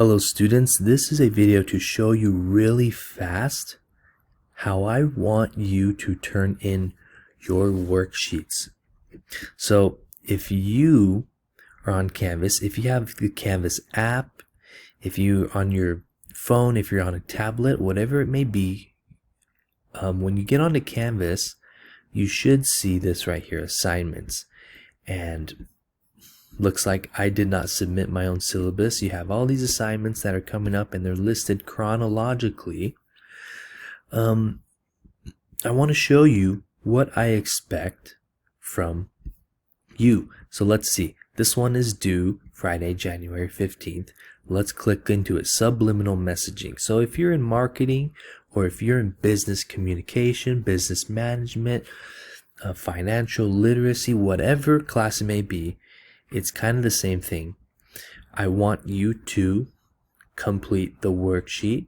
Hello students, this is a video to show you really fast how I want you to turn in your worksheets. So if you are on Canvas, if you have the Canvas app, if you're on your phone, if you're on a tablet, whatever it may be, when you get onto Canvas, you should see this right here, assignments. And looks like I did not submit my own syllabus. You have all these assignments that are coming up and they're listed chronologically. I want to show you what I expect from you. So let's see. This one is due Friday, January 15th. Let's click into it. Subliminal messaging. So if you're in marketing or if you're in business communication, business management, financial literacy, whatever class it may be, it's kind of the same thing. I want you to complete the worksheet,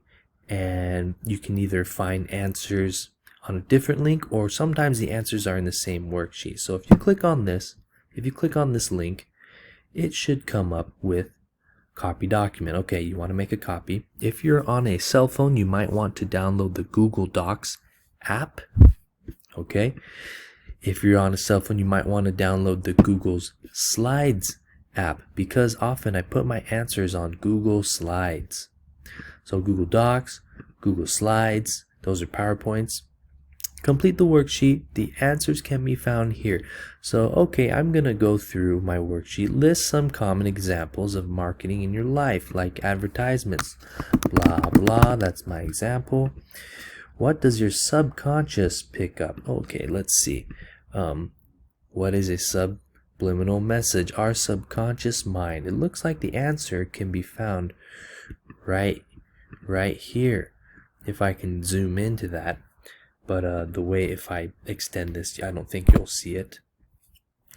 and you can either find answers on a different link or sometimes the answers are in the same worksheet. So if you click on this, link, it should come up with copy document. Okay, you want to make a copy. If you're on a cell phone, you might want to download the Google Docs app. Okay. If you're on a cell phone, you might want to download the Google's Slides app, because often I put my answers on Google Slides. So Google Docs, Google Slides, those are PowerPoints. Complete the worksheet. The answers can be found here. So, okay, I'm going to go through my worksheet, list some common examples of marketing in your life, like advertisements, blah, blah, that's my example. What does your subconscious pick up? Okay, let's see. What is a subliminal message? Our subconscious mind. It looks like the answer can be found right here. If I can zoom into that. But the way if I extend this, I don't think you'll see it.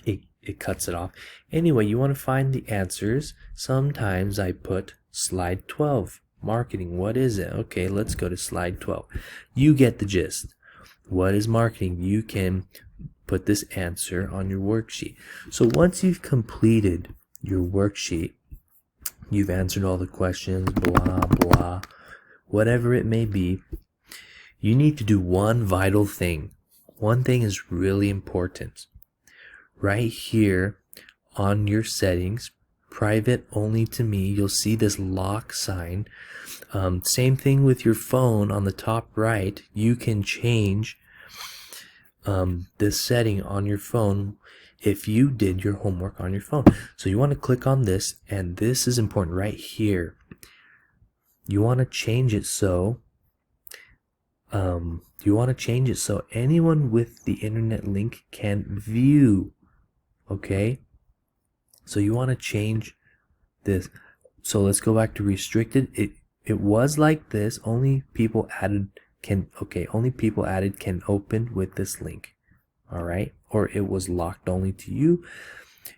It cuts it off. Anyway, you want to find the answers. Sometimes I put slide 12. Marketing, what is it? Okay, let's go to slide 12. You get the gist. What is marketing? You can put this answer on your worksheet. So once you've completed your worksheet, you've answered all the questions, blah, blah, whatever it may be, you need to do one vital thing. One thing is really important. Right here on your settings, private only to me, you'll see this lock sign. Same thing with your phone on the top right. You can change this setting on your phone if you did your homework on your phone. So you want to click on this, and this is important right here. You want to change it so anyone with the internet link can view. Okay, so you want to change this. So let's go back to restricted. It was like this. Only people added can open with this link. All right, or it was locked only to you.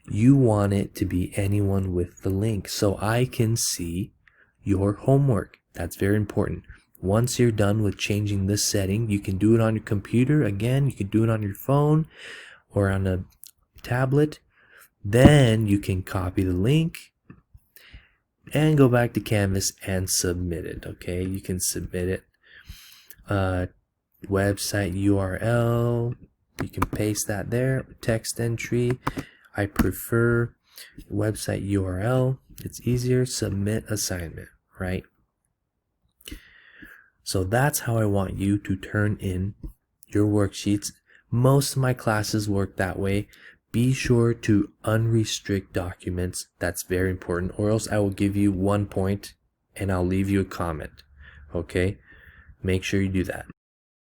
You want it to be anyone with the link, so I can see your homework. That's very important. Once you're done with changing this setting, you can do it on your computer. Again, you can do it on your phone or on a tablet. Then you can copy the link and go back to Canvas and submit it. Okay, you can submit it. Website URL, you can paste that there. Text entry, I prefer website URL. It's easier. Submit assignment, right? So that's how I want you to turn in your worksheets. Most of my classes work that way. Be sure to unrestrict documents. That's very important, or else I will give you 1 point and I'll leave you a comment. Okay? Make sure you do that.